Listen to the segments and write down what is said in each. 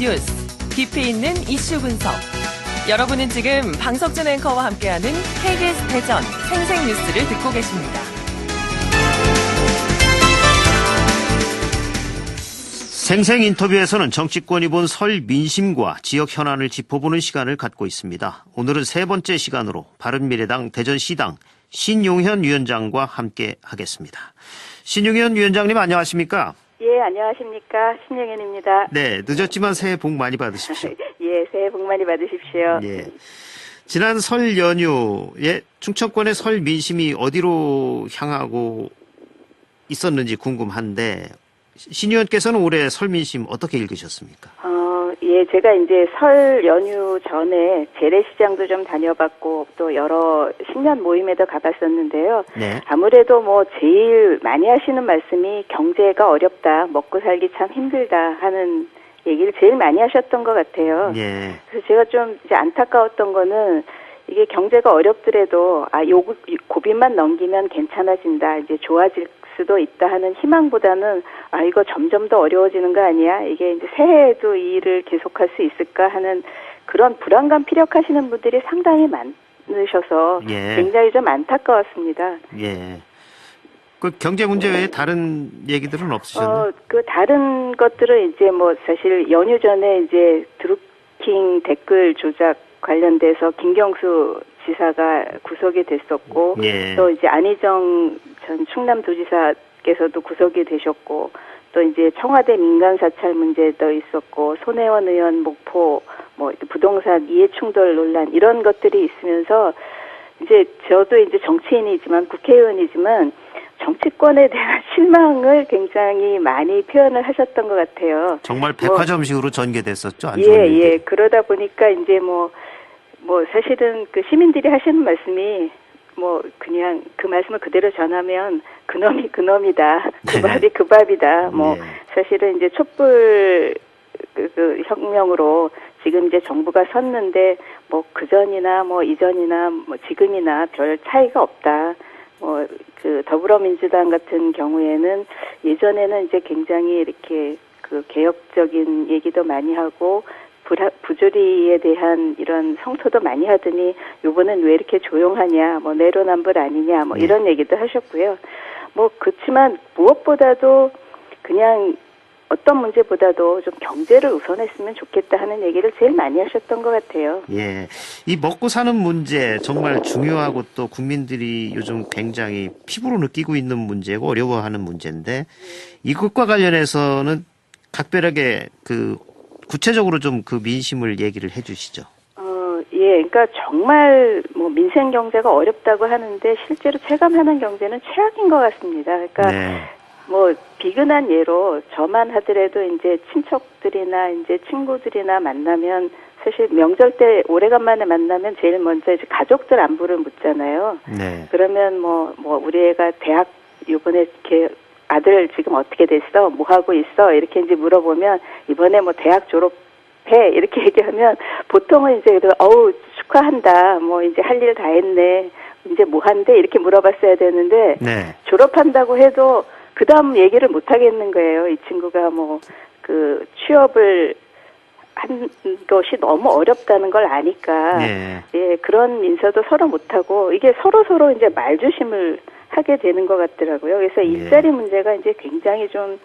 뉴스, 깊이 있는 이슈 분석. 여러분은 지금 방석준 앵커와 함께하는 KBS 대전 생생뉴스를 듣고 계십니다. 생생 인터뷰에서는 정치권이 본 설 민심과 지역 현안을 짚어보는 시간을 갖고 있습니다. 오늘은 세 번째 시간으로 바른미래당 대전시당 신용현 위원장과 함께 하겠습니다. 신용현 위원장님 안녕하십니까? 예, 안녕하십니까. 신용현입니다. 네, 늦었지만 새해 복 많이 받으십시오. 예, 새해 복 많이 받으십시오. 예. 지난 설 연휴에 충청권의 설 민심이 어디로 향하고 있었는지 궁금한데 신 의원께서는 올해 설 민심 어떻게 읽으셨습니까? 예, 제가 이제 설 연휴 전에 재래시장도 좀 다녀봤고 또 여러 신년 모임에도 가봤었는데요. 네. 아무래도 뭐 제일 많이 하시는 말씀이 경제가 어렵다, 먹고 살기 참 힘들다 하는 얘기를 제일 많이 하셨던 것 같아요. 예. 그래서 제가 좀 이제 안타까웠던 거는 이게 경제가 어렵더라도 요 고비만 넘기면 괜찮아진다, 이제 좋아질 수도 있다 하는 희망보다는 이거 점점 더 어려워지는 거 아니야? 이게 이제 새해에도 이 일을 계속할 수 있을까 하는 그런 불안감 피력하시는 분들이 상당히 많으셔서 예. 굉장히 좀 안타까웠습니다. 예. 그 경제 문제 외에 다른 얘기들은 없으셨나요? 그 다른 것들은 이제 뭐 사실 연휴 전에 이제 드루킹 댓글 조작 관련돼서 김경수 지사가 구속이 됐었고, 예. 또 이제 안희정 전 충남도지사께서도 구속이 되셨고, 또 이제 청와대 민간 사찰 문제도 있었고, 손혜원 의원 목포 뭐 부동산 이해충돌 논란 이런 것들이 있으면서 이제 저도 이제 정치인이지만 국회의원이지만 정치권에 대한 실망을 굉장히 많이 표현을 하셨던 것 같아요. 정말 백화점식으로 전개됐었죠? 안 좋은 예, 일들이. 예. 그러다 보니까 이제 뭐 사실은 그 시민들이 하시는 말씀이 뭐 그냥 그 말씀을 그대로 전하면 그놈이 그놈이다. 그 밥이 그 밥이다. 뭐 네. 사실은 이제 촛불 그 혁명으로 지금 이제 정부가 섰는데 뭐 그전이나 뭐 이전이나 뭐 지금이나 별 차이가 없다. 뭐 그 더불어민주당 같은 경우에는 예전에는 이제 굉장히 이렇게 그 개혁적인 얘기도 많이 하고 부조리에 대한 이런 성토도 많이 하더니 요번엔 왜 이렇게 조용하냐, 뭐 내로남불 아니냐, 뭐 이런 얘기도 하셨고요. 뭐 그렇지만 무엇보다도 그냥 어떤 문제보다도 좀 경제를 우선했으면 좋겠다 하는 얘기를 제일 많이 하셨던 것 같아요. 예. 이 먹고 사는 문제 정말 중요하고 또 국민들이 요즘 굉장히 피부로 느끼고 있는 문제고 어려워하는 문제인데 이것과 관련해서는 각별하게 그 구체적으로 좀 그 민심을 얘기를 해 주시죠. 예. 그러니까 정말 뭐 민생 경제가 어렵다고 하는데 실제로 체감하는 경제는 최악인 것 같습니다. 그러니까 네. 뭐 비근한 예로 저만 하더라도 이제 친척들이나 이제 친구들이나 만나면 사실 명절 때 오래간만에 만나면 제일 먼저 이제 가족들 안부를 묻잖아요. 네. 그러면 뭐 우리 애가 대학 이번에 이렇게 아들 지금 어떻게 됐어? 뭐 하고 있어? 이렇게 이제 물어보면 이번에 뭐 대학 졸업해 이렇게 얘기하면 보통은 이제 어우 축하한다. 뭐 이제 할 일 다 했네. 이제 뭐 한대 이렇게 물어봤어야 되는데 네. 졸업한다고 해도 그 다음 얘기를 못 하겠는 거예요. 이 친구가 뭐 그 취업을 한 것이 너무 어렵다는 걸 아니까 네. 예 그런 인사도 서로 못 하고 이게 서로 이제 말조심을 하게 되는 것 같더라고요. 그래서 일자리 문제가 이제 굉장히 좀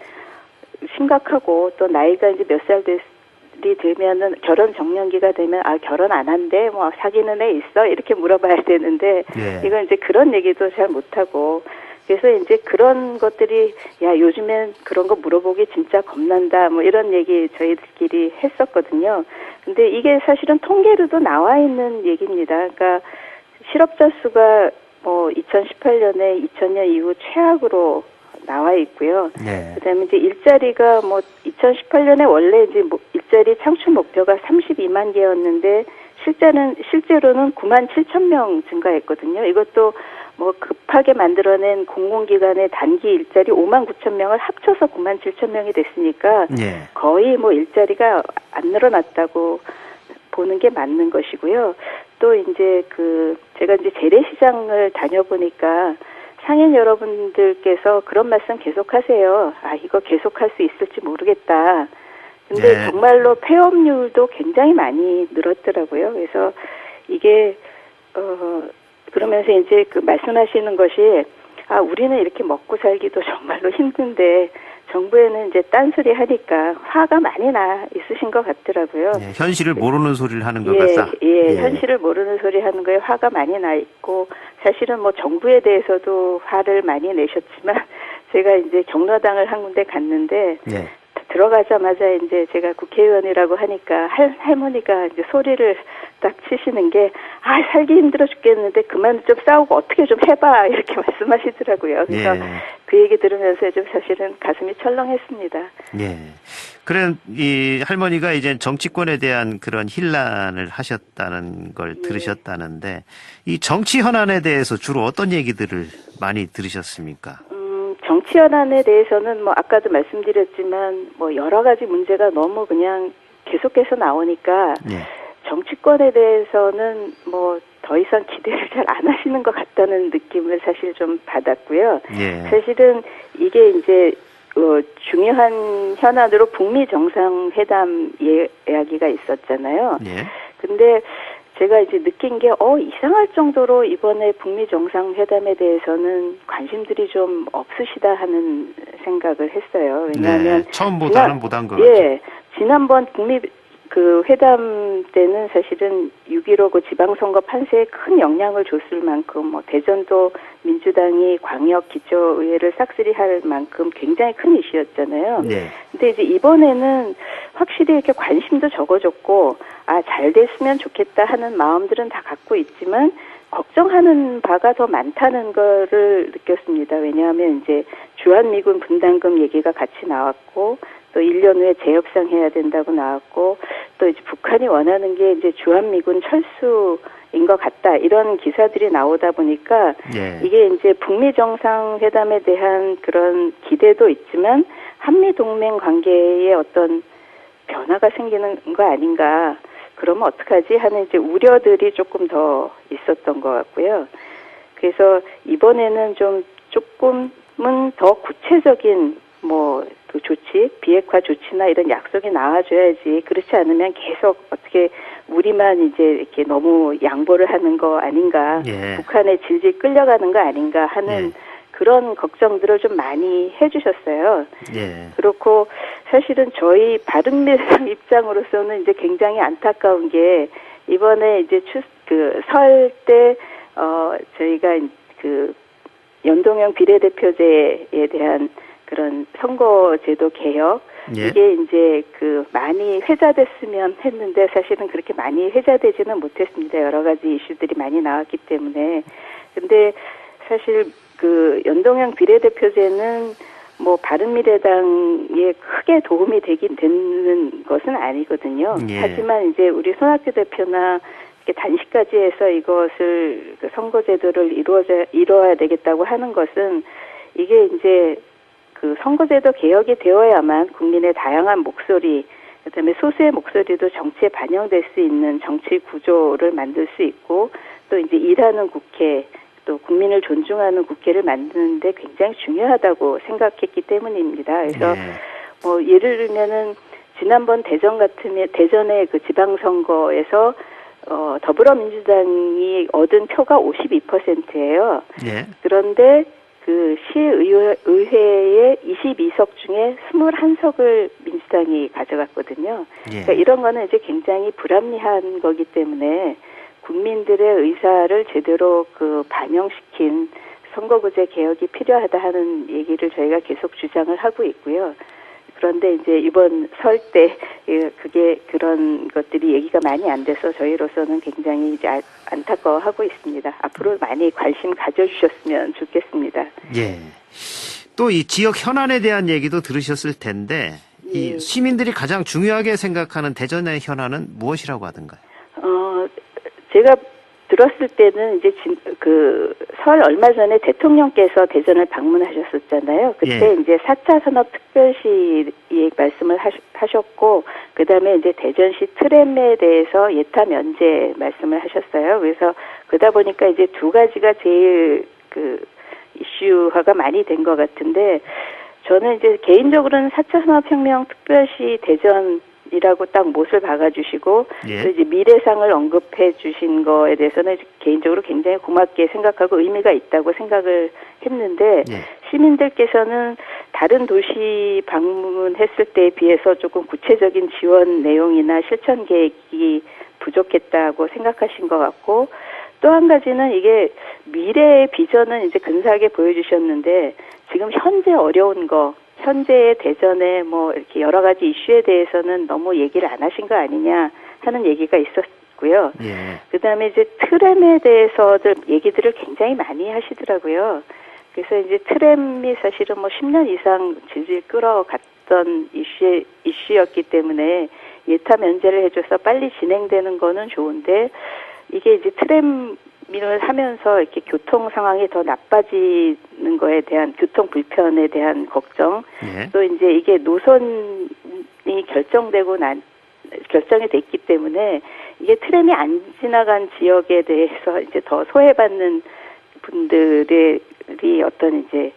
심각하고 또 나이가 이제 몇 살이 되면은 결혼 정년기가 되면 결혼 안 한대 뭐 사귀는 애 있어 이렇게 물어봐야 되는데 이건 이제 그런 얘기도 잘 못 하고 그래서 이제 그런 것들이 야 요즘엔 그런 거 물어보기 진짜 겁난다 뭐 이런 얘기 저희들끼리 했었거든요. 근데 이게 사실은 통계로도 나와 있는 얘기입니다. 그러니까 실업자 수가 뭐 2018년에 2000년 이후 최악으로 나와 있고요. 네. 그다음에 이제 일자리가 뭐 2018년에 원래 이제 일자리 창출 목표가 32만 개였는데 실제로는 9만 7천 명 증가했거든요. 이것도 뭐 급하게 만들어낸 공공기관의 단기 일자리 5만 9천 명을 합쳐서 9만 7천 명이 됐으니까 거의 뭐 일자리가 안 늘어났다고 보는 게 맞는 것이고요. 또 이제 제가 이제 재래시장을 다녀보니까 상인 여러분들께서 그런 말씀 계속하세요. 이거 계속할 수 있을지 모르겠다. 근데 네. 정말로 폐업률도 굉장히 많이 늘었더라고요. 그래서 이게 그러면서 이제 그 말씀하시는 것이 우리는 이렇게 먹고 살기도 정말로 힘든데 정부에는 이제 딴소리 하니까 화가 많이 나 있으신 것 같더라고요. 예, 현실을 모르는 소리를 하는 것 예, 같다. 예, 현실을 모르는 소리 하는 거에 화가 많이 나 있고, 사실은 뭐 정부에 대해서도 화를 많이 내셨지만, 제가 이제 경로당을 한 군데 갔는데, 예. 들어가자마자 이제 제가 국회의원이라고 하니까 할머니가 이제 소리를 딱 치시는 게, 살기 힘들어 죽겠는데 그만 좀 싸우고 어떻게 좀 해봐. 이렇게 말씀하시더라고요. 그래서 예. 그 얘기 들으면서 좀 사실은 가슴이 철렁했습니다. 예. 그래, 이 할머니가 이제 정치권에 대한 그런 hir난을 하셨다는 걸 들으셨다는데, 이 정치 현안에 대해서 주로 어떤 얘기들을 많이 들으셨습니까? 정치 현안에 대해서는 뭐 아까도 말씀드렸지만 뭐 여러 가지 문제가 너무 그냥 계속해서 나오니까 예. 정치권에 대해서는 뭐 더 이상 기대를 잘 안 하시는 것 같다는 느낌을 사실 좀 받았고요. 예. 사실은 이게 이제 중요한 현안으로 북미 정상회담 이야기가 있었잖아요. 예. 근데 제가 이제 느낀 게 이상할 정도로 이번에 북미 정상회담에 대해서는 관심들이 좀 없으시다 하는 생각을 했어요. 왜냐하면 네, 처음보다는 못한 것 예, 지난번 북미 그 회담 때는 사실은 6.15 그 지방선거 판세에 큰 영향을 줬을 만큼 뭐 대전도 민주당이 광역 기초의회를 싹쓸이할 만큼 굉장히 큰 이슈였잖아요. 네. 근데 이제 이번에는 확실히 이렇게 관심도 적어졌고 잘 됐으면 좋겠다 하는 마음들은 다 갖고 있지만 걱정하는 바가 더 많다는 거를 느꼈습니다. 왜냐하면 이제 주한미군 분담금 얘기가 같이 나왔고 또 1년 후에 재협상 해야 된다고 나왔고 또 이제 북한이 원하는 게 이제 주한미군 철수인 것 같다 이런 기사들이 나오다 보니까 예. 이게 이제 북미 정상회담에 대한 그런 기대도 있지만 한미 동맹 관계에 어떤 변화가 생기는 거 아닌가. 그러면 어떡하지 하는 이제 우려들이 조금 더 있었던 것 같고요. 그래서 이번에는 조금은 더 구체적인 그 조치, 비핵화 조치나 이런 약속이 나와줘야지. 그렇지 않으면 계속 어떻게 우리만 이제 이렇게 너무 양보를 하는 거 아닌가. 예. 북한에 질질 끌려가는 거 아닌가 하는 그런 걱정들을 좀 많이 해주셨어요. 예. 그렇고 사실은 저희 바른미래당 입장으로서는 이제 굉장히 안타까운 게 이번에 이제 설 때 저희가 그 연동형 비례대표제에 대한 그런 선거제도 개혁 예. 이게 이제 그 많이 회자됐으면 했는데 사실은 그렇게 많이 회자되지는 못했습니다. 여러 가지 이슈들이 많이 나왔기 때문에. 근데 사실 그 연동형 비례대표제는 뭐 바른미래당에 크게 도움이 되는 것은 아니거든요. 예. 하지만 이제 우리 손학규 대표나 이렇게 단식까지 해서 이것을 그 선거제도를 이루어야 되겠다고 하는 것은 이게 이제 그 선거제도 개혁이 되어야만 국민의 다양한 목소리, 그다음에 소수의 목소리도 정치에 반영될 수 있는 정치 구조를 만들 수 있고 또 이제 일하는 국회, 또 국민을 존중하는 국회를 만드는데 굉장히 중요하다고 생각했기 때문입니다. 그래서 뭐 예를 들면은 지난번 대전의 그 지방선거에서 더불어민주당이 얻은 표가 52%예요. 예. 그런데 그 시의회의 22석 중에 21석을 민주당이 가져갔거든요. 예. 그러니까 이런 거는 이제 굉장히 불합리한 거기 때문에 국민들의 의사를 제대로 그 반영시킨 선거구제 개혁이 필요하다 하는 얘기를 저희가 계속 주장을 하고 있고요. 그런데 이제 이번 설 때 그게 그런 것들이 얘기가 많이 안 돼서 저희로서는 굉장히 이제 안타까워하고 있습니다. 앞으로 많이 관심 가져주셨으면 좋겠습니다. 예. 또 이 지역 현안에 대한 얘기도 들으셨을 텐데 이 시민들이 가장 중요하게 생각하는 대전의 현안은 무엇이라고 하던가요? 제가 들었을 때는 이제 설 얼마 전에 대통령께서 대전을 방문하셨었잖아요. 그때 이제 4차 산업특별시 말씀을 하셨고, 그 다음에 이제 대전시 트램에 대해서 예타 면제 말씀을 하셨어요. 그래서 그러다 보니까 이제 두 가지가 제일 그 이슈화가 많이 된 것 같은데, 저는 이제 개인적으로는 4차 산업혁명 특별시 대전이라고 딱 못을 박아주시고 예. 또 이제 미래상을 언급해 주신 거에 대해서는 개인적으로 굉장히 고맙게 생각하고 의미가 있다고 생각을 했는데 예. 시민들께서는 다른 도시 방문했을 때에 비해서 조금 구체적인 지원 내용이나 실천 계획이 부족했다고 생각하신 것 같고 또 한 가지는 이게 미래의 비전은 이제 근사하게 보여주셨는데 지금 현재 어려운 거, 현재의 대전에 뭐 이렇게 여러 가지 이슈에 대해서는 너무 얘기를 안 하신 거 아니냐 하는 얘기가 있었고요. 예. 그다음에 이제 트램에 대해서들 얘기들을 굉장히 많이 하시더라고요. 그래서 이제 트램이 사실은 뭐 10년 이상 질질 끌어갔던 이슈였기 때문에 예타 면제를 해줘서 빨리 진행되는 거는 좋은데 이게 이제 트램을 하면서 이렇게 교통 상황이 더 나빠지는 거에 대한 교통 불편에 대한 걱정, 예. 또 이제 이게 노선이 결정이 됐기 때문에 이게 트램이 안 지나간 지역에 대해서 이제 더 소외받는 분들의 어떤 이제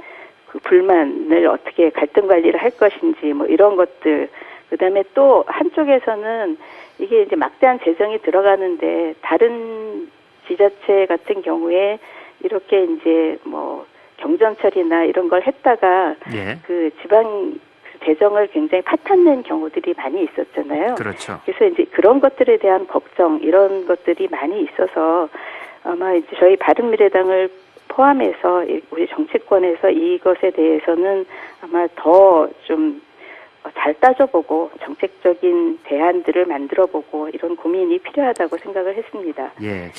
그 불만을 어떻게 갈등 관리를 할 것인지 뭐 이런 것들. 그다음에 또 한쪽에서는 이게 이제 막대한 재정이 들어가는데 다른 지자체 같은 경우에 이렇게 이제 뭐 경전 처리나 이런 걸 했다가 예. 그 지방 재정을 굉장히 파탄낸 경우들이 많이 있었잖아요. 그렇죠. 그래서 이제 그런 것들에 대한 걱정 이런 것들이 많이 있어서 아마 이제 저희 바른미래당을 포함해서 우리 정치권에서 이것에 대해서는 아마 더 좀 잘 따져보고 정책적인 대안들을 만들어보고 이런 고민이 필요하다고 생각을 했습니다. 예.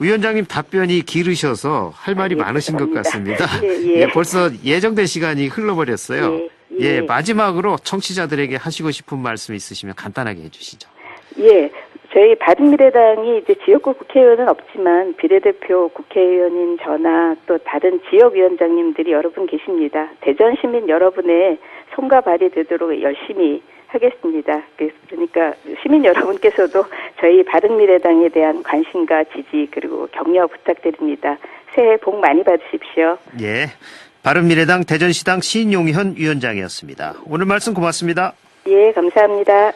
위원장님 답변이 길으셔서 할 말이 예, 많으신 것 죄송합니다. 같습니다. 예, 예. 벌써 예정된 시간이 흘러버렸어요. 예, 예. 마지막으로 청취자들에게 하시고 싶은 말씀 있으시면 간단하게 해주시죠. 예, 저희 바른미래당이 이제 지역구 국회의원은 없지만 비례대표 국회의원인 저나 또 다른 지역위원장님들이 여러 분 계십니다. 대전 시민 여러분의 손과 발이 되도록 열심히 하겠습니다. 그러니까 시민 여러분께서도 저희 바른미래당에 대한 관심과 지지 그리고 격려 부탁드립니다. 새해 복 많이 받으십시오. 예. 바른미래당 대전시당 신용현 위원장이었습니다. 오늘 말씀 고맙습니다. 예, 감사합니다.